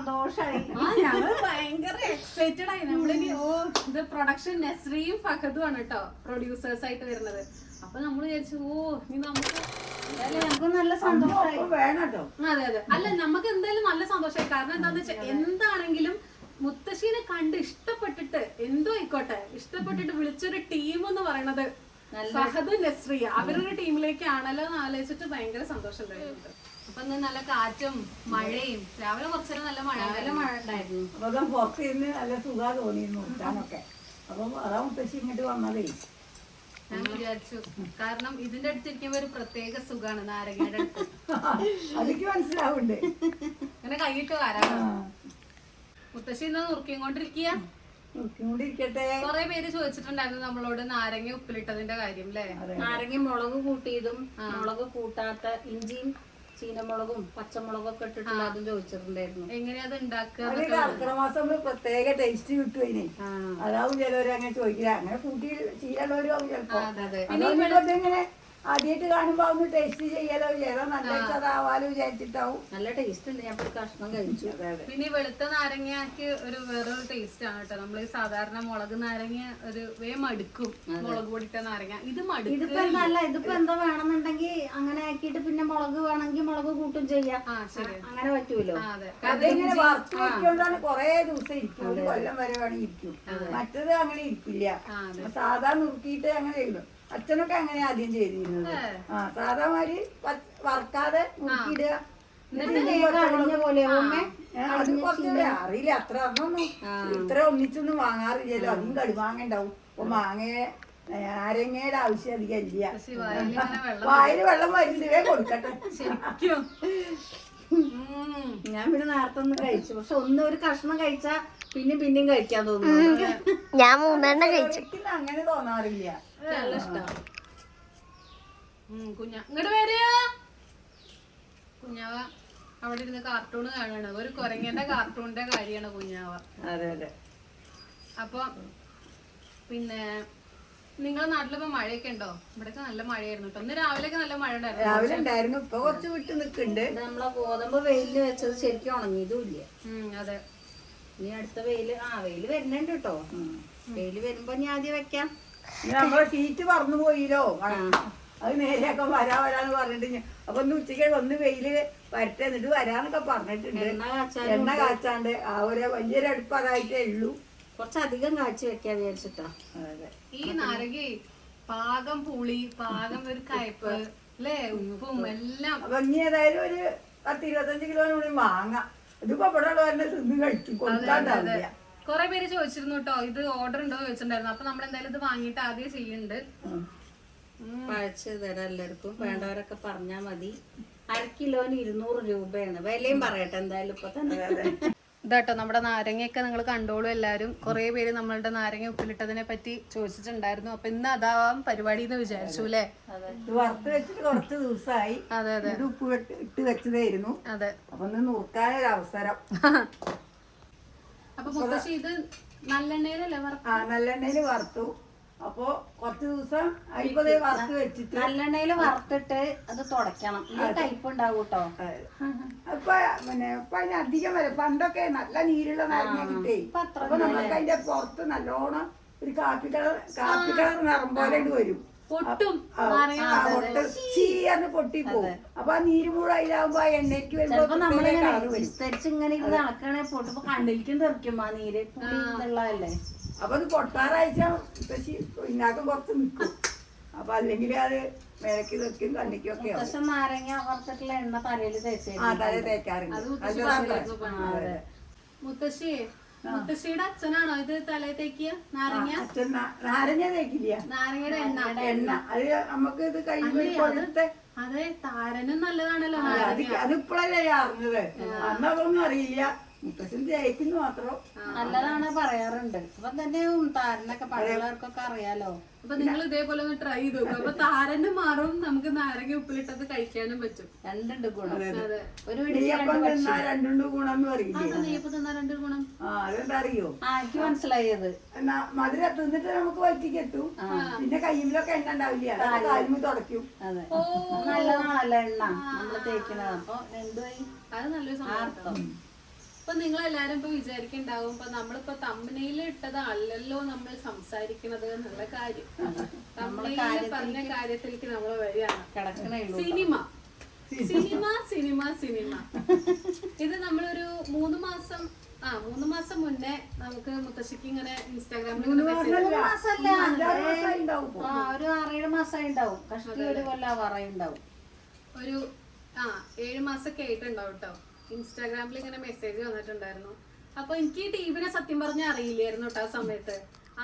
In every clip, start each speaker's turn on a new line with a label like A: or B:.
A: സന്തോഷായി.
B: ഞങ്ങള് ഭയങ്കര എക്സൈറ്റഡ് ആയി. നമ്മളിനി ഇത് പ്രൊഡക്ഷൻ നസ്രിയും ഫഹദും ആണ് കേട്ടോ പ്രൊഡ്യൂസേഴ്സ് ആയിട്ട് വരുന്നത്. അപ്പൊ നമ്മൾ വിചാരിച്ചു ഇനി നമുക്ക്
A: നല്ല സന്തോഷമായി.
B: അതെ അതെ. അല്ല നമുക്ക് എന്തായാലും നല്ല സന്തോഷമായി. കാരണം എന്താന്ന് വെച്ചാൽ എന്താണെങ്കിലും മുത്തശ്ശീനെ കണ്ട് ഇഷ്ടപ്പെട്ടിട്ട് എന്തോ ആയിക്കോട്ടെ ഇഷ്ടപ്പെട്ടിട്ട് വിളിച്ചൊരു ടീം എന്ന് പറയണത് ഫഹദ് നസ്രിയ അവരൊരു ടീമിലേക്കാണല്ലോ എന്ന് ആലോചിച്ചിട്ട് ഭയങ്കര സന്തോഷം ഉണ്ടായിരുന്നു. അപ്പൊ ഇന്ന് നല്ല കാറ്റും മഴയും രാവിലെ കുറച്ചേരം നല്ല മഴ ഉണ്ടായിരുന്നു.
C: അപ്പൊ പുറത്തിരുന്ന് നല്ല സുഖം തോന്നിയിരുന്നു നോക്കാനൊക്കെ. അപ്പം അതാ മുത്തശ്ശി ഇങ്ങോട്ട് വന്നതേ.
B: ഞാൻ വിചാരിച്ചു കാരണം ഇതിന്റെ അടുത്തിരിക്കുമ്പോ ഒരു പ്രത്യേക സുഖാണ് നാരങ്ങയുടെ അടുത്ത്.
C: അതൊക്കെ മനസ്സിലാവുണ്ട്.
B: അങ്ങനെ കൈയിട്ട് വരാം. മുത്തശ്ശി ഇന്ന് നുറുക്കിക്കൊണ്ടിരിക്കുക. കൊറേ പേര് ചോദിച്ചിട്ടുണ്ടായിരുന്നു നമ്മളോട് നാരങ്ങ ഉപ്പിലിട്ടതിന്റെ കാര്യം അല്ലേ?
A: നാരങ്ങ മുളക് കൂട്ടിയതും മുളക് കൂട്ടാത്ത ഇഞ്ചിയും ചീനമുളകും പച്ചമുളകും ഒക്കെ ഇട്ടിട്ടുള്ള അതും ചോദിച്ചിട്ടുണ്ടായിരുന്നു.
B: എങ്ങനെയാ അത് ഉണ്ടാക്കുക?
C: കർക്കിടക മാസം പ്രത്യേക ടേസ്റ്റ് കിട്ടും അതിന്. അതാവും ചിലവര് അങ്ങനെ ചോദിക്കില്ല. അങ്ങനെ കൂട്ടി ശീലമുള്ളവരും ആവും ചിലപ്പോ. ഇങ്ങനെ ആദ്യമായിട്ട് കാണുമ്പോ ഒന്ന് ടേസ്റ്റ് ചെയ്യാലോ ഏതോ നല്ല അതാവാലോ വിചാരിച്ചിട്ടാവും.
A: നല്ല ടേസ്റ്റ് ഉണ്ട്. ഞാൻ ഒരു കഷ്ണം കഴിച്ചു.
B: പിന്നെ ഈ വെളുത്ത നാരങ്ങക്ക് ഒരു വേറൊരു ടേസ്റ്റ് ആണ് കേട്ടോ. നമ്മള് സാധാരണ മുളക് നാരങ്ങ ഒരു മടുക്കും. മുളക് പൊടിട്ട നാരങ്ങ ഇത് മടുക്കും.
A: ഇതിപ്പോ നല്ല ഇതിപ്പോ എന്താ വേണമെന്നുണ്ടെങ്കിൽ അങ്ങനെ ആക്കിയിട്ട് പിന്നെ മുളക് വേണമെങ്കിൽ മുളക് കൂട്ടും ചെയ്യാം. അങ്ങനെ പറ്റൂലോ.
C: അതിങ്ങനെ വറുത്ത് വെക്കൊണ്ടാണ് കൊറേ ദിവസം ഇരിക്കും. ഒരു കൊല്ലം വരെ വേണമെങ്കിൽ ഇരിക്കും. മറ്റത് അങ്ങനെ ഇരിക്കില്ല. സാധാ നുറുക്കിയിട്ട് അങ്ങനെ ചെയ്യും. അച്ഛനൊക്കെ അങ്ങനെ ആദ്യം ചെയ്തിരുന്നത്. സാധാമാര് വറക്കാതെ മുക്കിടുക. അത് കുറച്ചുകൂടെ അറിയില്ല. അത്ര അതൊന്നും ഇത്ര ഒന്നിച്ചൊന്നും വാങ്ങാറില്ലല്ലോ. അതും കടുമാങ്ങ ഉണ്ടാവും. അപ്പൊ നാരങ്ങയുടെ ആവശ്യം അധികം ഇല്ല. വായില് വെള്ളം വരുന്നതേ കൊടുക്കട്ടെ.
A: ഞാൻ പിന്നെ നേരത്തെ ഒന്ന് കഴിച്ചു. പക്ഷെ ഒരു കഷ്ണം കഴിച്ചാ പിന്നെയും കഴിക്കാൻ തോന്നുന്നു.
D: ഞാൻ 3 എണ്ണം കഴിച്ചു.
C: അങ്ങനെ തോന്നാറില്ല.
B: നല്ല ഇഷ്ടം. ഇങ്ങോട്ട് വരിക. കുഞ്ഞാവ അവിടെ ഇരുന്ന് കാർട്ടൂൺ കാണാണ്. ഒരു കുരങ്ങന്റെ കാർട്ടൂണിന്റെ കാര്യമാണ് കുഞ്ഞാവ.
C: അതെ അതെ.
B: അപ്പൊ പിന്നെ നിങ്ങളുടെ നാട്ടിലിപ്പോ മഴയൊക്കെ ഉണ്ടോ? ഇവിടെയൊക്കെ നല്ല മഴയായിരുന്നു കേട്ടോ. ഇന്ന് രാവിലെയൊക്കെ നല്ല മഴ
C: രാവിലെ ഉണ്ടായിരുന്നു. ഇപ്പൊ കുറച്ച് വിട്ട് നിൽക്കുന്നുണ്ട്.
A: നമ്മളെ ഗോതമ്പ് വെയിലിൽ വെച്ചത് ശരിക്കും ഉണങ്ങിയതും ഇല്ല.
B: അതെ.
A: ഇനി അടുത്ത വെയില് വെയില് വരുന്നുണ്ട് കേട്ടോ. വെയില് വരുമ്പോ ഞാൻ ആദ്യം വെക്കാം.
C: നമ്മളെ ഷീറ്റ് പറന്നു പോയില്ലോ. അത് നേരെയൊക്കെ വരാന്ന് പറഞ്ഞിട്ട് അപ്പൊ ഒന്ന് ഉച്ചയ്ക്ക് ഒന്ന് വെയില് വരട്ടെ എന്നിട്ട് വരാന്നൊക്കെ പറഞ്ഞിട്ടുണ്ട്. എണ്ണ കാച്ചാണ്ട് ആ ഒരു വലിയൊരു അടുപ്പ് അതായിട്ടേ ഉള്ളൂ.
A: കുറച്ചധികം കാച്ചി വെക്കാൻ വിചാരിച്ചിട്ടാ.
B: ഈ നാരങ്ങ പാകം പുളി പാകം ഒരു കയ്പ് അല്ലേ ഉപ്പും എല്ലാം.
C: അപ്പൊ ഇനി ഏതായാലും ഒരു 10-25 കിലോനൂടി വാങ്ങാം. ഇതിപ്പോ ഇവിടെ ഉള്ളവരെ തിന്ന് കഴിക്കും. കൊടുക്കാണ്ടാവില്ല.
B: കൊറേ പേര് ചോദിച്ചിരുന്നു കേട്ടോ ഇത് ഓർഡർ ഉണ്ടോ ചോദിച്ചിട്ടുണ്ടായിരുന്നു. അപ്പൊ നമ്മൾ എന്തായാലും ഇത് വാങ്ങിയിട്ട് ആദ്യം ചെയ്യുന്നുണ്ട്.
A: പഴച്ച് തരാം എല്ലാവർക്കും. വേണ്ടവരൊക്കെ പറഞ്ഞാ മതി. 1/2 കിലോന് 200 രൂപയാണ്. വിലയും പറയട്ടെ എന്തായാലും ഇപ്പൊ തന്നെ.
B: ഇതാട്ടോ നമ്മുടെ നാരങ്ങയൊക്കെ നിങ്ങൾ കണ്ടോളൂ എല്ലാരും. കുറെ പേര് നമ്മളുടെ നാരങ്ങ ഉപ്പിലിട്ടതിനെ പറ്റി ചോദിച്ചിട്ടുണ്ടായിരുന്നു. അപ്പൊ ഇന്ന് അതാവാം പരിപാടി എന്ന് വിചാരിച്ചു അല്ലേ?
C: വറുത്ത് വെച്ചിട്ട് കുറച്ച് ദിവസമായി.
B: അതെ അതെ.
C: ഉപ്പ് ഇട്ട് വെച്ചതായിരുന്നു.
B: അതെ.
C: അപ്പൊ ഒന്ന് നുറുക്കാനൊരു അവസരം.
B: അപ്പൊ മുത്തശ്ശി ഇത് നല്ലെണ്ണയിലല്ലേ വറുത്തു?
C: നല്ലെണ്ണയില് വറുത്തു. അപ്പൊ കുറച്ച് ദിവസം അയിപ്പത് വറുത്ത് വെച്ചിട്ട്
A: നല്ലെണ്ണയില് വറുത്തിട്ട് അത് തുടയ്ക്കണം. കയ്പുണ്ടാവും കേട്ടോ.
C: അപ്പൊ പിന്നെ ഇപ്പൊ അതിന് അധികം വരെ പണ്ടൊക്കെ നല്ല നീരുള്ള നാരങ്ങ കിട്ടേ. അപ്പൊ നമുക്ക് അതിന്റെ പുറത്ത് നല്ലോണം ഒരു കാപ്പി കളർ നിറം പോലെ വരും. പൊട്ടിപ്പോവും. അപ്പൊ ആ നീര് മുഴുവൻ അതിലാവുമ്പോ ആ എണ്ണയ്ക്ക് വരുമ്പോ
A: ഇങ്ങനെ ഇരുന്ന് ഇളക്കണേ പൊട്ടുമ്പോ കണ്ണിലേക്കും തെറിക്കും ആ നീര് ഉള്ളതല്ലേ.
C: അപ്പൊ അത് പൊട്ടാറാഴ്ച പിന്നാക്കം കുറച്ച് നിൽക്കും. അപ്പൊ അല്ലെങ്കിൽ അത് മേലക്ക് തെറിക്കും കണ്ണിക്കും ഒക്കെ.
A: പക്ഷെ നാരങ്ങ വറുത്തിട്ടുള്ള എണ്ണ തലയിൽ
C: തേക്കാറുണ്ട്.
B: മുത്തശ്ശിയുടെ അച്ഛനാണോ ഇത് തലയിൽ തേക്കിയ നാരങ്ങ?
C: നാരങ്ങ തേക്കില്ല,
B: നാരങ്ങയുടെ എണ്ണ.
C: എണ്ണ അത് നമുക്ക് ഇത് കഴിയുമ്പോ.
B: അതെ, താരനും നല്ലതാണല്ലോ.
C: അതിപ്പോഴല്ലേ അറിഞ്ഞത്. അന്നതൊന്നും അറിയില്ല. മുത്തശ്ശൻ തേക്കുന്നു മാത്രം.
A: നല്ലതാണ് പറയാറുണ്ട്. അപ്പൊ തന്നെ താരനൊക്കെ പഴയവർക്കൊക്കെ അറിയാലോ.
B: അപ്പൊ നിങ്ങൾ ഇതേപോലെ ഒന്ന് ട്രൈ ചെയ്ത് നോക്കും. അപ്പൊ താരനും മാറും, നമുക്ക് നാരങ്ങ ഉപ്പിലിട്ടത് കഴിക്കാനും പറ്റും.
A: രണ്ടുണ്ട് ഗുണം.
C: ഒരു രണ്ടുണ്ട് ഗുണം എന്ന് പറയില്ലേ?
B: നെയ്യപ്പം തിന്നാ 2 ഗുണം.
C: അതെന്താ അറിയോ?
A: എനിക്ക് മനസ്സിലായത്.
C: മധുരം തിന്നിട്ട് നമുക്ക് വയറ്റിക്ക് എത്തും. പിന്നെ കയ്യിലൊക്കെ എണ്ണ ഉണ്ടാവില്ല, കാലുമ്പ് തുടയ്ക്കും.
A: അതെ, നല്ലതാണല്ലോ എണ്ണ നമ്മള് തേക്കുന്നത്. അപ്പൊ എന്തായി
B: അത് നല്ലൊരു സംഭവം. അപ്പൊ നിങ്ങൾ എല്ലാരും ഇപ്പൊ വിചാരിക്കണ്ടാവും ഇപ്പൊ നമ്മളിപ്പോ തമ്പനയിൽ ഇട്ടത് അല്ലല്ലോ നമ്മൾ സംസാരിക്കുന്നത് എന്നുള്ള കാര്യം. തമ്പനയിൽ പറഞ്ഞ കാര്യത്തിലേക്ക് നമ്മൾ വരികയാണ്. സിനിമ സിനിമ സിനിമ സിനിമ ഇത് നമ്മളൊരു 3 മാസം മുന്നേ നമുക്ക് മുത്തശ്ശിക്ക് ഇങ്ങനെ ഇൻസ്റ്റാഗ്രാമിൽ
A: ഒരു 6-7 മാസമായി ഉണ്ടാവും. കഷ്ടി ഒരു കൊല്ലാവാറായി ഉണ്ടാവും.
B: ഒരു 7 മാസമൊക്കെ ആയിട്ടുണ്ടാവും കേട്ടോ. ഇൻസ്റ്റാഗ്രാമിൽ ഇങ്ങനെ മെസ്സേജ് വന്നിട്ടുണ്ടായിരുന്നു. അപ്പൊ എനിക്ക് ഈ ടീമിനെ സത്യം പറഞ്ഞാൽ അറിയില്ലായിരുന്നു കേട്ടോ ആ സമയത്ത്.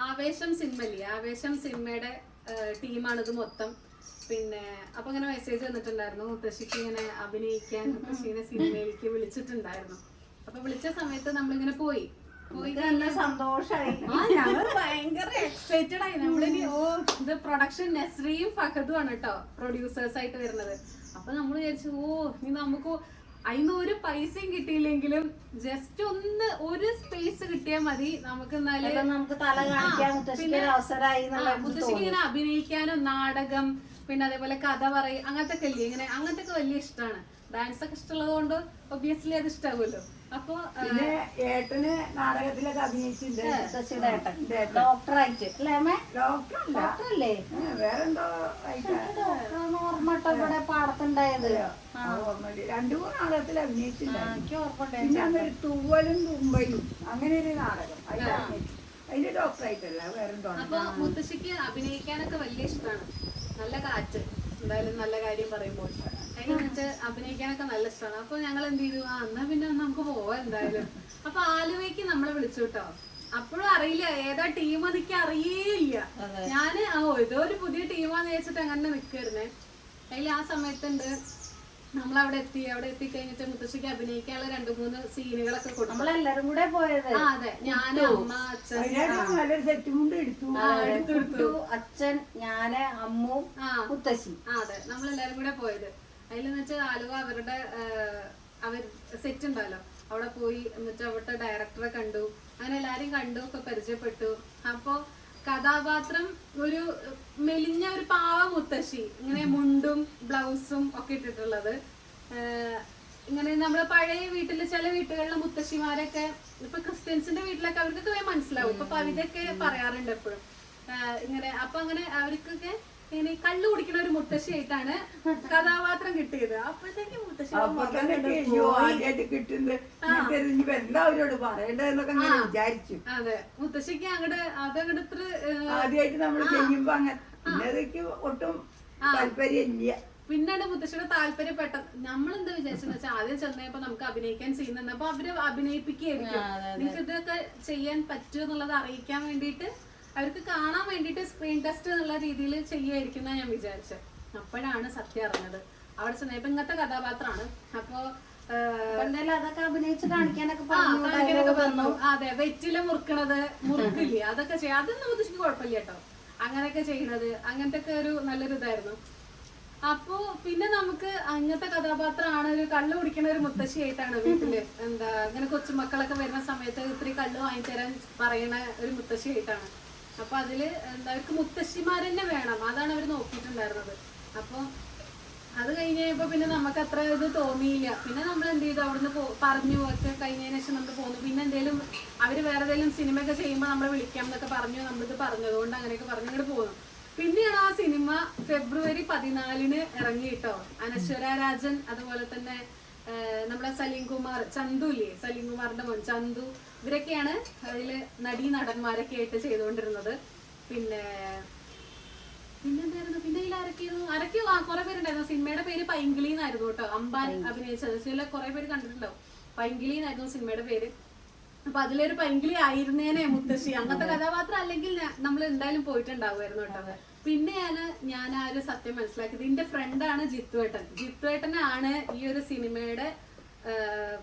B: ആവേശം സിനിമയില്ലേ, ആവേശം സിനിമയുടെ ടീമാണിത് മൊത്തം. പിന്നെ അപ്പൊ ഇങ്ങനെ മെസ്സേജ് വന്നിട്ടുണ്ടായിരുന്നു മുത്തശ്ശിക്ക് ഇങ്ങനെ അഭിനയിക്കാൻ മുത്തശ്ശീനെ സിനിമയിലേക്ക് വിളിച്ചിട്ടുണ്ടായിരുന്നു. അപ്പൊ വിളിച്ച സമയത്ത് നമ്മളിങ്ങനെ പോയി
A: നല്ല സന്തോഷായി.
B: ഞങ്ങൾ ഭയങ്കര എക്സൈറ്റഡ് ആയി. നമ്മളിനി ഇത് പ്രൊഡക്ഷൻ നസ്രിയും ഫഹദും ആണ് കേട്ടോ പ്രൊഡ്യൂസേഴ്സ് ആയിട്ട് വരുന്നത്. അപ്പൊ നമ്മൾ വിചാരിച്ചു ഇനി നമുക്ക് അതിന് ഒരു പൈസയും കിട്ടിയില്ലെങ്കിലും ജസ്റ്റ് ഒരു സ്പേസ് കിട്ടിയാൽ മതി നമുക്ക്. എന്നാലും
A: നമുക്ക് തല കാണിക്കാൻ
B: മുത്തശ്ശിക്ക് ഇങ്ങനെ അഭിനയിക്കാനും നാടകം പിന്നെ അതേപോലെ കഥ പറയും അങ്ങനത്തെ ഒക്കെ ഇല്ലേ, ഇങ്ങനെ അങ്ങനത്തെ ഒക്കെ വലിയ ഇഷ്ടമാണ്. ഡാൻസ് ഒക്കെ ഇഷ്ടമുള്ളത് കൊണ്ട് ഒബ്വിയസ്ലി അത് ഇഷ്ടാവുമല്ലോ. അപ്പൊ
C: ഏട്ടന് നാടകത്തിലൊക്കെ അഭിനയിച്ചിട്ടുണ്ട്.
A: ഡോക്ടറായിട്ട്
C: ഡോക്ടറല്ലേ വേറെന്തോ
A: ഓർമ്മട്ടോ ഇവിടെ പാടത്തുണ്ടായത്.
C: 2-3 നാടകത്തിൽ അഭിനയിച്ചിട്ടുണ്ടായിരുന്നു. പിന്നെ അന്നൊരു തൂവലും തുമ്പയും അങ്ങനെ ഒരു നാടകം അതിന്റെ ഡോക്ടറായിട്ടല്ല വേറെന്തോ.
B: അപ്പൊ മുത്തശ്ശിക്ക് അഭിനയിക്കാനൊക്കെ വലിയ ഇഷ്ടമാണ്. നല്ല കാറ്റ് എന്തായാലും നല്ല കാര്യം പറയുമ്പോൾ അതിനകത്ത് അഭിനയിക്കാനൊക്കെ നല്ല ഇഷ്ടമാണ്. അപ്പൊ ഞങ്ങൾ എന്ത് ചെയ്തു, എന്നാ പിന്നെ നമുക്ക് പോവാം എന്തായാലും. അപ്പൊ ആലുവയ്ക്ക് നമ്മളെ വിളിച്ചു കേട്ടോ. അപ്പോഴും അറിയില്ല ഏതാ ടീം, അതൊക്കെ അറിയേയില്ല. ഞാന് ഏതോ ഒരു പുതിയ ടീമാന്ന് വെച്ചിട്ട് അങ്ങനെ നിൽക്കായിരുന്നേ. അതിൽ ആ സമയത്തുണ്ട് നമ്മളവിടെ എത്തി കഴിഞ്ഞിട്ട് മുത്തശ്ശിക്ക് അഭിനയിക്കാനുള്ള 2-3 സീനുകളൊക്കെ കൊടുത്തു.
A: നമ്മളെല്ലാരും കൂടെ പോയത്.
B: അതെ, ഞാനും അമ്മ അച്ഛൻ
A: എടുത്തു. അച്ഛൻ, ഞാന്, അമ്മു, മുത്തശ്ശി.
B: അതെ, നമ്മളെല്ലാരും കൂടെ പോയത്. അതിലെന്ന് വെച്ചാൽ ആലുവ അവരുടെ സെറ്റ് ഉണ്ടല്ലോ, അവിടെ പോയി. എന്നിട്ട് അവിടുത്തെ ഡയറക്ടറെ കണ്ടു. അങ്ങനെ എല്ലാരും കണ്ടു, ഒക്കെ പരിചയപ്പെട്ടു. അപ്പൊ കഥാപാത്രം ഒരു മെലിഞ്ഞ ഒരു പാവ മുത്തശ്ശി, ഇങ്ങനെ മുണ്ടും ബ്ലൗസും ഒക്കെ ഇട്ടിട്ടുള്ളത്. ഇങ്ങനെ നമ്മളെ പഴയ വീട്ടില് ചില വീട്ടുകളിലെ മുത്തശ്ശിമാരൊക്കെ ഇപ്പൊ ക്രിസ്ത്യൻസിന്റെ വീട്ടിലൊക്കെ അവർക്കൊക്കെ മനസ്സിലാവും. ഇപ്പൊ കവിതയൊക്കെ പറയാറുണ്ട് എപ്പോഴും ഇങ്ങനെ. അപ്പൊ അങ്ങനെ അവർക്കൊക്കെ ഇങ്ങനെ കള്ളു കുടിക്കുന്ന ഒരു മുത്തശ്ശിയായിട്ടാണ് കഥാപാത്രം കിട്ടിയത്. അപ്പോഴത്തേക്ക് മുത്തശ്ശി
C: എല്ലാവരോട് പറയണ്ടെന്നൊക്കെ വിചാരിച്ചു.
B: അതെ, മുത്തശ്ശിക്ക് അങ്ങോട്ട് അതങ്ങോട്ട്
C: ആദ്യമായിട്ട് നമ്മൾ ചെയ്യുമ്പോ അങ്ങനെ ഒട്ടും താല്പര്യമില്ല.
B: പിന്നീട് മുത്തശ്ശിയുടെ താല്പര്യപ്പെട്ട നമ്മളെന്താ വിചാരിച്ചെന്ന് വെച്ചാൽ ആദ്യം ചെന്നപ്പോ നമുക്ക് അഭിനയിക്കാൻ ചെയ്യുന്നുണ്ട്. അപ്പൊ അവര് അഭിനയിപ്പിക്കുകയായിരിക്കും. നിങ്ങൾക്ക് ഇതൊക്കെ ചെയ്യാൻ പറ്റുമോ എന്നുള്ളത് അറിയിക്കാൻ വേണ്ടിയിട്ട്, അവർക്ക് കാണാൻ വേണ്ടിയിട്ട് സ്ക്രീൻ ടെസ്റ്റ് എന്നുള്ള രീതിയിൽ ചെയ്യുമായിരിക്കും ഞാൻ വിചാരിച്ചത്. അപ്പോഴാണ് സത്യം അറിഞ്ഞത്. അവിടെ ചെന്നപ്പോ ഇങ്ങനത്തെ കഥാപാത്രമാണ്. അപ്പൊ
A: അതൊക്കെ അഭിനയിച്ച് കാണിക്കാനൊക്കെ
B: പറഞ്ഞു. അതെ, വെറ്റില മുറുക്കില്ലേ അതൊക്കെ ചെയ്യാം. അതൊന്നും മുത്തശ്ശിക്ക് കുഴപ്പമില്ല കേട്ടോ. അങ്ങനെയൊക്കെ ചെയ്യണത് അങ്ങനത്തെ ഒക്കെ ഒരു നല്ലൊരു ഇതായിരുന്നു. അപ്പോ പിന്നെ നമുക്ക് അങ്ങനത്തെ കഥാപാത്രമാണ് ഒരു കള്ളു കുടിക്കുന്ന ഒരു മുത്തശ്ശിയായിട്ടാണ് വീട്ടില്. എന്താ ഇങ്ങനെ കൊച്ചുമക്കളൊക്കെ വരുന്ന സമയത്ത് ഇത്തിരി കള്ളു വാങ്ങിത്തരാൻ പറയണ ഒരു മുത്തശ്ശിയായിട്ടാണ്. അപ്പൊ അതില് എന്താ അവർക്ക് മുത്തശ്ശിമാരെന്നെ വേണം, അതാണ് അവർ നോക്കിയിട്ടുണ്ടായിരുന്നത്. അപ്പൊ അത് കഴിഞ്ഞപ്പോ പിന്നെ നമുക്ക് അത്ര ഇത് തോന്നിയില്ല. പിന്നെ നമ്മൾ എന്ത് ചെയ്തു, അവിടുന്ന് പറഞ്ഞു ഒക്കെ കഴിഞ്ഞതിന് ശേഷം നമ്മൾ പോന്നു. പിന്നെ എന്തെങ്കിലും അവര് വേറെ ഏതെങ്കിലും സിനിമയൊക്കെ ചെയ്യുമ്പോൾ നമ്മളെ വിളിക്കാം എന്നൊക്കെ പറഞ്ഞു. നമ്മളിത് പറഞ്ഞതുകൊണ്ട് അങ്ങനെയൊക്കെ പറഞ്ഞു ഇങ്ങോട്ട് പോന്നു. പിന്നെയാണ് ആ സിനിമ ഫെബ്രുവരി 14 ഇറങ്ങി കേട്ടോ. അനശ്വര രാജൻ, അതുപോലെ തന്നെ നമ്മുടെ സലീം കുമാർ, ചന്തു ഇല്ലേ, സലീം കുമാറിന്റെ മോൻ ചന്തു, ഇവരൊക്കെയാണ് അതില് നടന്മാരൊക്കെ ആയിട്ട് ചെയ്തുകൊണ്ടിരുന്നത്. പിന്നെന്തായിരുന്നു, പിന്നെ ഇതിൽ ആരൊക്കെയോ കുറെ പേരുണ്ടായിരുന്നു. സിനിമയുടെ പേര് പൈങ്കിളി എന്നായിരുന്നു കേട്ടോ. അമ്പാൻ അഭിനയിച്ചത്. ചില കുറെ പേര് കണ്ടിട്ടുണ്ടാവും. പൈങ്കിളി എന്നായിരുന്നു സിനിമയുടെ പേര്. അപ്പൊ അതിലൊരു പൈങ്കിളി ആയിരുന്നേനെ മുത്തശ്ശി. അങ്ങനത്തെ കഥാപാത്രം അല്ലെങ്കിൽ നമ്മൾ എന്തായാലും പോയിട്ടുണ്ടാവുമായിരുന്നു കേട്ടോ. പിന്നെയാണ് ഞാൻ ആ ഒരു സത്യം മനസ്സിലാക്കിയത്. എന്റെ ഫ്രണ്ടാണ് ജിത്തുവേട്ടൻ. ജിത്തുവേട്ടനാണ് ഈ ഒരു സിനിമയുടെ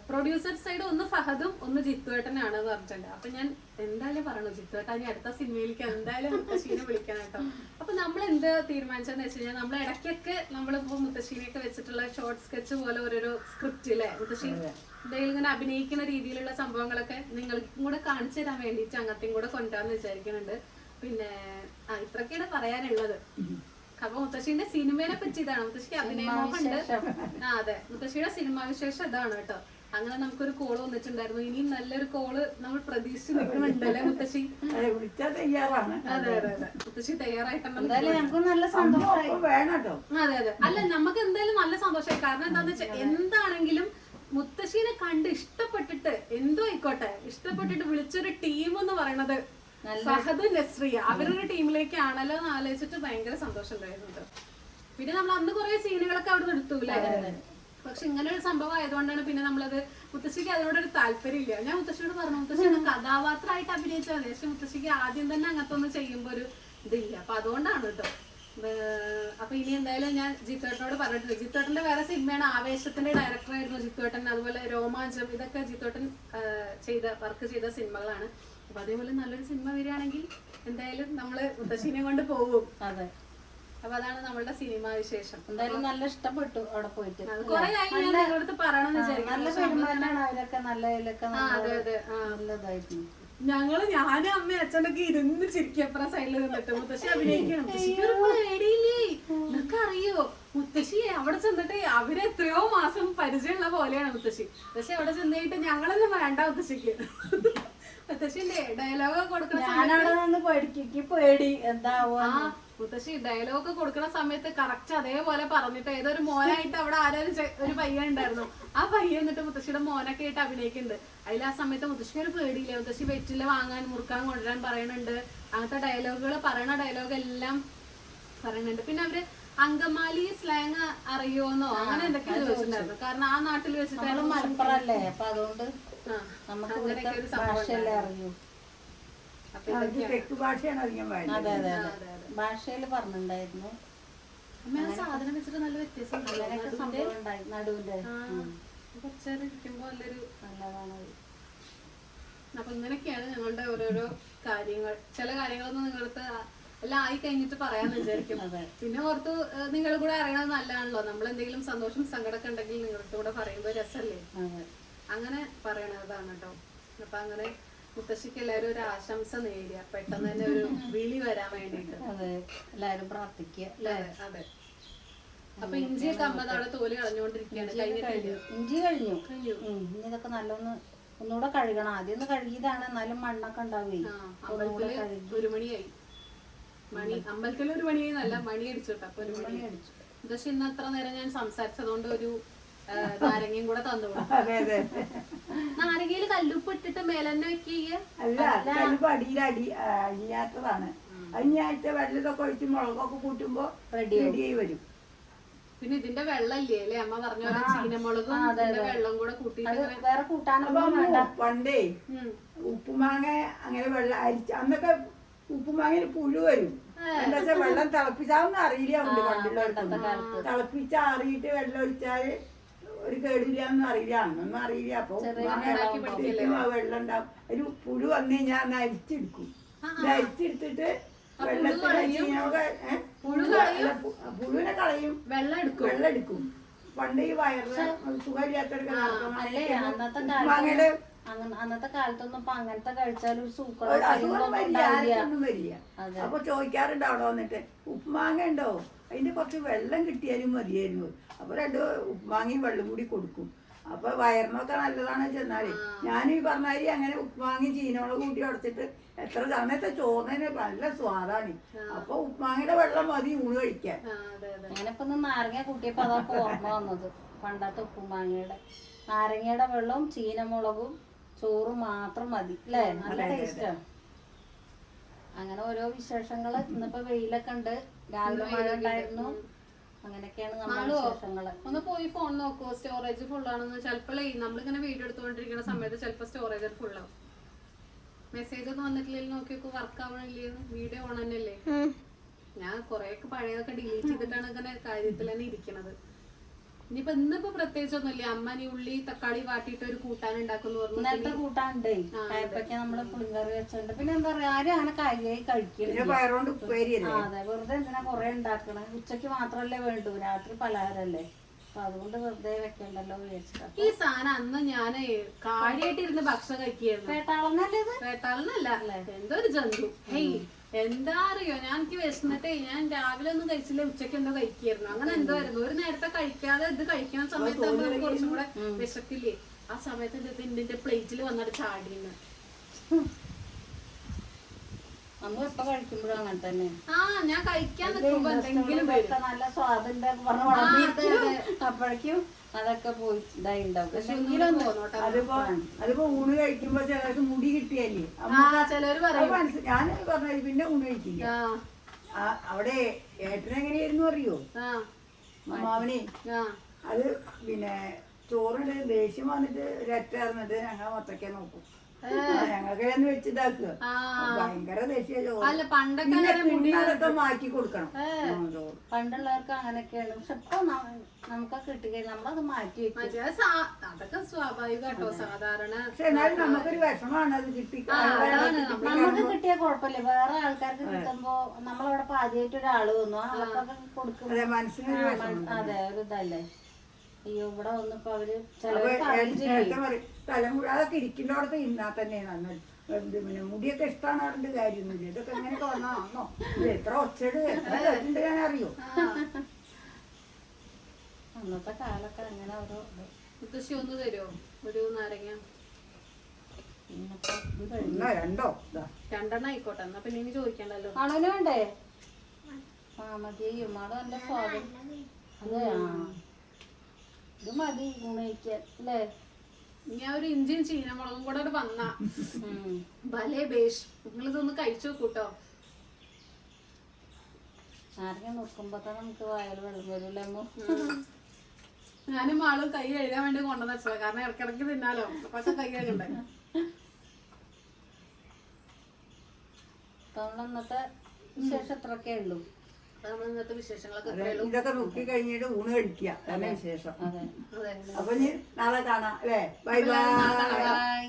B: പ്രൊഡ്യൂസർ സൈഡ്. ഒന്ന് ഫഹദും ഒന്ന് ജിത്തുവേട്ടനാണ് എന്ന് പറഞ്ഞിട്ടുണ്ട്. അപ്പൊ ഞാൻ എന്തായാലും പറയണു, ജിത്തുവേട്ടൻ ഇനി അടുത്ത സിനിമയിലേക്ക് എന്തായാലും മുത്തശ്ശീനെ വിളിക്കണം കേട്ടോ. അപ്പൊ നമ്മൾ എന്ത് തീരുമാനിച്ചെന്ന് വെച്ച് കഴിഞ്ഞാൽ, നമ്മൾ ഇടയ്ക്കൊക്കെ നമ്മളിപ്പോ മുത്തശ്ശീനെയൊക്കെ വെച്ചിട്ടുള്ള ഷോർട്ട് സ്കെച്ച് പോലെ ഓരോരോ സ്ക്രിപ്റ്റ് അല്ലെ, മുത്തശ്ശി എന്തെങ്കിലും ഇങ്ങനെ അഭിനയിക്കുന്ന രീതിയിലുള്ള സംഭവങ്ങളൊക്കെ നിങ്ങൾക്കും കൂടെ കാണിച്ചു തരാൻ വേണ്ടിയിട്ട് അങ്ങനത്തെയും കൂടെ കൊണ്ടുവരാന്ന് വിചാരിക്കുന്നുണ്ട്. പിന്നെ ഇത്രയൊക്കെയാണ് പറയാനുള്ളത്. അപ്പൊ മുത്തശ്ശിന്റെ സിനിമയെ പറ്റി ഇതാണ്. മുത്തശ്ശിക്ക് അഭിനയമോഹമുണ്ട്. അതെ, മുത്തശ്ശിയുടെ സിനിമാ വിശേഷം ഇതാണ് കേട്ടോ. അങ്ങനെ നമുക്കൊരു കോള് വന്നിട്ടുണ്ടായിരുന്നു. ഇനിയും നല്ലൊരു കോള് നമ്മൾ പ്രതീക്ഷിച്ച് നിൽക്കുന്നുണ്ടല്ലേ മുത്തശ്ശി?
C: വിളിച്ചാൽ തയ്യാറാണ്.
B: അതെ അതെ അതെ, മുത്തശ്ശി തയ്യാറായിട്ടാണ്.
A: ഞങ്ങൾക്ക് നല്ല സന്തോഷമായി.
C: വേണം കേട്ടോ.
B: അതെ അതെ, അല്ല നമുക്ക് എന്തായാലും നല്ല സന്തോഷമായി. കാരണം എന്താന്ന് വെച്ചാൽ എന്താണെങ്കിലും മുത്തശ്ശീനെ കണ്ട് ഇഷ്ടപ്പെട്ടിട്ട് എന്തോ ആയിക്കോട്ടെ ഇഷ്ടപ്പെട്ടിട്ട് വിളിച്ചൊരു ടീം എന്ന് പറയണത് ഫഹദ് നസ്രിയ അവരൊരു ടീമിലേക്കാണല്ലോ എന്ന് ആലോചിച്ചിട്ട് ഭയങ്കര സന്തോഷം ഉണ്ടായിരുന്നു. പിന്നെ നമ്മൾ അന്ന് കുറെ സീനുകളൊക്കെ അവിടെ എടുത്തൂല്ലേ. പക്ഷെ ഇങ്ങനെ ഒരു സംഭവം ആയതുകൊണ്ടാണ് പിന്നെ നമ്മളത് മുത്തശ്ശിക്ക് അതിനോടൊരു താല്പര്യമില്ല. ഞാൻ മുത്തശ്ശിയോട് പറഞ്ഞു മുത്തശ്ശിയുടെ കഥാപാത്രമായിട്ട് അഭിനയിച്ചാൽ മതി. പക്ഷെ മുത്തശ്ശിക്ക് ആദ്യം തന്നെ അങ്ങനത്തെ ഒന്ന് ചെയ്യുമ്പോ ഒരു ഇതില്ല. അപ്പൊ അതുകൊണ്ടാണ് കേട്ടോ. അപ്പൊ ഇനി എന്തായാലും ഞാൻ ജിത്തുവേട്ടനോട് പറഞ്ഞിട്ടുണ്ട്. ജിത്തുവേട്ടന്റെ വേറെ സിനിമയാണ് ആവേശത്തിന്റെ ഡയറക്ടറായിരുന്നു ജിത്തുവേട്ടൻ. അതുപോലെ രോമാഞ്ചം, ഇതൊക്കെ ജിത്തുവേട്ടൻ വർക്ക് ചെയ്ത സിനിമകളാണ്. അപ്പൊ അതേപോലെ നല്ലൊരു സിനിമ വരികയാണെങ്കിൽ എന്തായാലും നമ്മള് മുത്തശ്ശീനെ കൊണ്ട് പോകും.
A: അതെ,
B: അപ്പൊ അതാണ് നമ്മളുടെ സിനിമ വിശേഷം.
A: എന്തായാലും നല്ല ഇഷ്ടപ്പെട്ടു അവിടെ പോയിട്ട്.
B: കുറെ നിങ്ങളടുത്ത് പറയണമെന്ന് വിചാരിക്കും.
A: നല്ല പെരുമാറ്റാണ് അവരൊക്കെ, നല്ലതിലൊക്കെ നല്ലതായിരുന്നു.
B: ഞാനും അമ്മയും അച്ഛനൊക്കെ ഇരുന്ന് ചിരിക്കപ്പുറ സൈഡിൽ നിന്നിട്ട് മുത്തശ്ശി അഭിനയിക്കണം. മുത്തശ്ശിക്ക് ഒരു പേടിയില്ലേ? നിനക്ക് അറിയോ മുത്തശ്ശി അവിടെ ചെന്നിട്ട് അവര് എത്രയോ മാസം പരിചയമുള്ള പോലെയാണ് മുത്തശ്ശി. പക്ഷെ അവിടെ ചെന്നിട്ട് ഞങ്ങളൊന്നും വേണ്ട മുത്തശ്ശിക്ക്. മുത്തശ്ശിന്റെ ഡയലോഗ് കൊടുക്കുന്ന
A: പേടി എന്താവോ.
B: മുത്തശ്ശി ഡയലോഗ് കൊടുക്കുന്ന സമയത്ത് കറക്റ്റ് അതേപോലെ പറഞ്ഞിട്ട് ഏതൊരു മോനായിട്ട് അവിടെ ഒരു പയ്യൻ ഉണ്ടായിരുന്നു. ആ പയ്യൻ എന്നിട്ട് മുത്തശ്ശിയുടെ മോനൊക്കെ ആയിട്ട് അഭിനയിക്കുന്നുണ്ട്. അതിൽ ആ സമയത്ത് മുത്തശ്ശിക്ക് ഒരു പേടിയില്ല. മുത്തശ്ശി വെറ്റില വാങ്ങാൻ മുറുക്കാൻ കൊണ്ടുവരാൻ പറയുന്നുണ്ട്. അങ്ങനത്തെ ഡയലോഗുകൾ പറയണ ഡയലോഗ് എല്ലാം പറയുന്നുണ്ട്. പിന്നെ അവര് അങ്കമാലി സ്ലാങ് അറിയോന്നോ അങ്ങനെ എന്തൊക്കെയോ ചോദിച്ചിട്ടുണ്ടായിരുന്നു. കാരണം ആ നാട്ടിൽ വെച്ചിട്ട്
A: മലപ്പുറല്ലേ, അപ്പൊ അതുകൊണ്ട് അങ്ങനെയൊക്കെ ഒരു സംഭവം അറിയൂ. അതെ അതെ അതെ, ഭാഷയില് പറഞ്ഞിട്ടുണ്ടായിരുന്നു.
B: സാധനം വെച്ചിട്ട് നല്ല വ്യത്യാസം
A: നടുവിന്റെ
B: കുറച്ചേരം ഇരിക്കുമ്പോ നല്ലൊരു നല്ലതാണ്. അപ്പൊ ഇങ്ങനെയൊക്കെയാണ് ഞങ്ങളുടെ ഓരോരോ കാര്യങ്ങൾ. ചില കാര്യങ്ങളൊന്നും നിങ്ങളടുത്ത് എല്ലാം ആയി കഴിഞ്ഞിട്ട് പറയാന്ന് വിചാരിക്കും. പിന്നെ ഓർത്ത് നിങ്ങൾ കൂടെ അറിയണത് നല്ലതാണല്ലോ. നമ്മൾ എന്തെങ്കിലും സന്തോഷം സങ്കടമൊക്കെ ഉണ്ടെങ്കിൽ നിങ്ങളുടെ കൂടെ പറയുമ്പോ രസല്ലേ, അങ്ങനെ പറയണതാണ് കേട്ടോ. അപ്പൊ അങ്ങനെ മുത്തശ്ശിക്ക് എല്ലാവരും ഒരു ആശംസ നേടിയ പെട്ടെന്ന് തന്നെ ഒരു വിളി വരാൻ വേണ്ടിട്ട്.
A: അതെ, എല്ലാരും പ്രാർത്ഥിക്കുക അല്ലേ.
B: അതെ. അപ്പൊ ഇഞ്ചിയൊക്കെ അമ്മ അവിടെ തോല് കളഞ്ഞുകൊണ്ടിരിക്കുകയാണ്.
A: ഇഞ്ചി കഴിഞ്ഞു. ഇനി ഇതൊക്കെ നല്ലൊന്ന് ഒന്നുകൂടെ കഴുകണം. ആദ്യം ഒന്ന് കഴുകിയതാണ്, എന്നാലും മണ്ണൊക്കെ ഉണ്ടാവുകയും.
B: ഒരു മണിയായി. അമ്പലത്തിൽ ഒരു മണിയായി നല്ല മണി അടിച്ചോട്ടെ. അപ്പൊ ഒരു മണി അടിച്ചു. പക്ഷെ ഇന്ന് അത്ര നേരം ഞാൻ സംസാരിച്ചതുകൊണ്ട് ഒരു നാരങ്ങയും കൂടെ തന്നു. നാരങ്ങയില് കല്ലുപ്പ് ഇട്ടിട്ട് മേലെണ്ണ വെക്കുക
C: അല്ല, കല്ലുപ്പ് അടിയിലടിയാത്തതാണ്. അതിനാഴ്ച വെള്ളത്തൊക്കെ ഒഴിച്ച് മുളകൊക്കെ കൂട്ടുമ്പോ റെഡിയായി വരും.
B: പിന്നെ ഇതിന്റെ വെള്ളല്ലേ അല്ലേ അമ്മ പറഞ്ഞ പോലെ ചീനമുളകും വെള്ളം കൂടെ കൂട്ടിട്ട്
A: വേറെ കൂട്ടാനൊന്നും
C: പണ്ടേ ഉപ്പുമാങ്ങ അങ്ങനെ വെള്ളം അരിച്ച് അന്നൊക്കെ ഉപ്പുമാങ്ങ പുഴു വരും. എന്താ വെച്ചാ വെള്ളം തിളപ്പിച്ചാവുന്ന അറിയില്ല. ഉണ്ട് പണ്ടുള്ള തിളപ്പിച്ചാറിയിട്ട് വെള്ളം ഒഴിച്ചാല് ഒരു കേടില്ലാന്നും അറിയില്ല, അന്നൊന്നും അറിയില്ല. അപ്പൊ വെള്ളം ഉണ്ടാവും. ഒരു പുഴു വന്നു കഴിഞ്ഞാൽ അന്ന് അരിച്ചെടുക്കും. അരിച്ചെടുത്തിട്ട് വെള്ളത്തിന് പുഴുവിനെ കളയും, വെള്ളം എടുക്കും. പണ്ട് ഈ വയറിന് സുഖമില്ലാത്തവർക്ക്
A: അന്നത്തെ കാലത്തൊന്നും അങ്ങനത്തെ കഴിച്ചാലും
C: ഒന്നും വരില്ല. അപ്പൊ ചോദിക്കാറുണ്ട് അവിടെ വന്നിട്ട് ഉപ്പുമാങ്ങ ഉണ്ടോ, അതിന്റെ കുറച്ച് വെള്ളം കിട്ടിയാലും മതിയായിരുന്നു. അപ്പൊ 2 ഉപ്പുമാങ്ങയും വെള്ളം കൂടി കൊടുക്കും. അപ്പൊ വയറിനൊക്കെ നല്ലതാണ് ചെന്നാല്. ഞാൻ ഈ പറഞ്ഞാൽ അങ്ങനെ ഉപ്പുമാങ്ങയും ചീനോളം കൂട്ടി ഉടച്ചിട്ട് എത്ര സമയത്തെ ചോറിന് നല്ല സ്വാദാണ്. അപ്പൊ ഉപ്പുമാങ്ങയുടെ വെള്ളം മതി ഊണ് കഴിക്കാൻ.
A: ഞാനിപ്പോ നാരങ്ങ കൂട്ടിയപ്പോ അതൊക്കെ ഓർമ്മ വന്നത്. പണ്ടത്തെ ഉപ്പുമാങ്ങയുടെ നാരങ്ങയുടെ വെള്ളവും ചീനമുളകും ചോറും മാത്രം മതി അല്ലേ, നല്ല ടേസ്റ്റാണ്. അങ്ങനെ ഓരോ വിശേഷങ്ങള്. ഇന്നിപ്പോ വെയിലൊക്കെ ഉണ്ട്, രാവിലെ മഴ ഉണ്ടായിരുന്നു. അങ്ങനെയൊക്കെയാണ് നമ്മുടെ വിശേഷങ്ങള്.
B: ഒന്ന് പോയി ഫോൺ നോക്കുവോ, സ്റ്റോറേജ് ഫുള്ളാണെന്ന്. ചിലപ്പോഴേ നമ്മളിങ്ങനെ വീഡിയോ എടുത്തുകൊണ്ടിരിക്കുന്ന സമയത്ത് ചിലപ്പോൾ സ്റ്റോറേജ് ഫുള്ളാവും. മെസ്സേജ് ഒന്നും വന്നിട്ടില്ലെങ്കിൽ നോക്കി നോക്കൂ, വർക്ക് ആവണില്ലേന്ന്. വീഡിയോ ഓൺ തന്നെയല്ലേ. ഞാൻ കുറെയൊക്കെ പഴയതൊക്കെ ഡിലീറ്റ് ചെയ്തിട്ടാണ് ഇങ്ങനെ കാര്യത്തിൽ തന്നെ ഇരിക്കണത്. ഇന്നിപ്പോ പ്രത്യേകിച്ച് ഒന്നുമില്ല. അമ്മ നീ ഉള്ളി തക്കാളി വാട്ടിയിട്ട് ഒരു കൂട്ടാൻ ഉണ്ടാക്കുന്നു പറഞ്ഞു.
A: നേരത്തെ കൂട്ടാനുണ്ട്, കയ്പയ്ക്ക നമ്മള് പുളിങ്കറി വെച്ചിട്ടുണ്ട്. പിന്നെ എന്താ പറയാ, ആരും അങ്ങനെ കാര്യമായി കഴിക്കില്ല. അതെ, വെറുതെ എന്തിനാ കൊറേ ഉണ്ടാക്കണേ. ഉച്ചക്ക് മാത്രല്ലേ വേണ്ടു, രാത്രി പലഹാരല്ലേ. അപ്പൊ അതുകൊണ്ട് വെറുതെ വെക്കണ്ടല്ലോ വിചാരിച്ചിട്ട്.
B: ഈ സാധനം അന്ന് ഞാൻ കാര്യമായിട്ടിരുന്ന് ഭക്ഷണം കഴിക്കുകയായിരുന്നു.
A: വേട്ടാളന്നല്ലേ ഇത്?
B: വേട്ടാളന്നല്ല, എന്തോ ഒരു ജന്തു. ഹേയ് എന്താ അറിയോ, ഞാൻ എനിക്ക് വിശന്നിട്ടേ ഞാൻ രാവിലെ ഒന്നും കഴിച്ചില്ല, ഉച്ചക്ക് എന്തോ കഴിക്കായിരുന്നു. അങ്ങനെ എന്തോ ആയിരുന്നു. ഒരു നേരത്തെ കഴിക്കാതെ ഇത് കഴിക്കുന്ന സമയത്ത് നമുക്ക് കുറച്ചും കൂടെ വിശക്കില്ലേ. ആ സമയത്ത് ഇതിന്റെ പ്ലേറ്റിൽ വന്നിട്ട് ചാടിയെന്ന്.
A: നമ്മൾ ഇപ്പൊ കഴിക്കുമ്പോഴും അങ്ങനെ തന്നെ
B: ആ ഞാൻ കഴിക്കാൻ നിൽക്കുമ്പോ എന്തെങ്കിലും വരും.
A: നല്ല സ്വാദുണ്ട് അപ്പോഴേക്കും അതൊക്കെ പോയി ഇതായി ഉണ്ടാവും. പക്ഷെ
C: അതിപ്പോ ഊണ് കഴിക്കുമ്പോ ചിലർക്ക് മുടി കിട്ടിയല്ലേ
B: ചിലര് പറയും.
C: ഞാൻ പറഞ്ഞത് പിന്നെ ഊണ് കഴിക്കില്ല. അവിടെ ഏട്ടനെങ്ങനെയായിരുന്നു അറിയോ മാമനെ? അത് പിന്നെ ചോറിന് ദേഷ്യം വന്നിട്ട് ഒരൊറ്റ ഇറന്നിട്ട് ഞങ്ങൾ മൊത്തക്കെ നോക്കും. ഞങ്ങൾക്ക് വെച്ചിതാക്കുക ഭയങ്കര ദേഷ്യ ചോറ്.
B: അല്ല പണ്ടൊക്കെ
C: അതൊക്കെ മാറ്റി കൊടുക്കണം ചോറ്.
A: പണ്ടുള്ളവർക്ക് അങ്ങനെയൊക്കെയാണ്. പക്ഷെ ഇപ്പൊ നമുക്കൊക്കെ കിട്ടിക്കഴിഞ്ഞാൽ നമ്മളത് മാറ്റി വെക്കും.
B: അതൊക്കെ സ്വാഭാവിക കേട്ടോ, സാധാരണ.
C: പക്ഷെ എന്നാലും നമുക്കൊരു വിഷമാണ് അത് കിട്ടി.
A: നമുക്ക് കിട്ടിയ കുഴപ്പമില്ല. വേറെ ആൾക്കാർക്ക് കിട്ടുമ്പോ നമ്മളവിടെ ആദ്യമായിട്ട് ഒരാള് വന്നു അവർക്കൊക്കെ കൊടുക്കും.
C: മനസ്സിനൊരു വിഷമം.
A: അതെ ഒരു ഇതല്ലേ. അയ്യോ ഇവിടെ വന്നപ്പോ അവര്
C: തലമുഴ അതൊക്കെ ഇരിക്കുന്നോടത്ത് ഇന്നാ തന്നെ പിന്നെ മുടിയൊക്കെ ഇഷ്ടമാണ് പറഞ്ഞിട്ട് കാര്യമൊന്നുമില്ല. ഇതൊക്കെ എങ്ങനെയൊക്കെ വന്നോ ഇത് എത്ര ഒച്ചട് എത്ര കേട്ടിട്ടുണ്ട് ഞാൻ അറിയോ.
A: അന്നത്തെ കാലൊക്കെ അങ്ങനെ ഓരോ
B: മുത്തശ്ശി ഒന്ന് തരുമോ ഒരു നാരങ്ങ?
C: രണ്ടോ
B: 2 ആയിക്കോട്ടെ, എന്നാ പിന്നെ ഇനി ചോദിക്കണ്ടല്ലോ.
A: ആണോന് വേണ്ടേ? ആ മതി. ഉമ്മാടെ നല്ല സ്വാദം. അതെ ഇത് മതി ഗുണിക്കാൻ അല്ലേ?
B: ഞാൻ ഒരു ഇഞ്ചിയും ചീനമുളകും കൂടെ വന്ന ഭലേ ബേഷ്. നിങ്ങളിതൊന്ന് കഴിച്ചു നോക്കൂട്ടോ.
A: ആരെങ്കിലും നോക്കുമ്പോ നമുക്ക് വായൽ വെള്ളം വരൂല്ലേ?
B: ഞാനും ആളും കൈ കഴുകാൻ വേണ്ടി കൊണ്ടുവന്ന വെച്ചത്. കാരണം ഇടക്കിടക്ക് തിന്നാലോ, പക്ഷെ കൈ കഴുകണ്ടേ.
A: ഇന്നത്തെ വിശേഷം എത്രയൊക്കെ ഉള്ളൂ.
B: ഇന്നത്തെ വിശേഷങ്ങളൊക്കെ
C: ഇതൊക്കെ നോക്കി കഴിഞ്ഞിട്ട് ഊണ് കഴിക്കുക തന്നെ വിശേഷം.
A: അതെ
C: അപ്പൊ ഇനി നാളെ കാണാം അല്ലേ? Bye bye.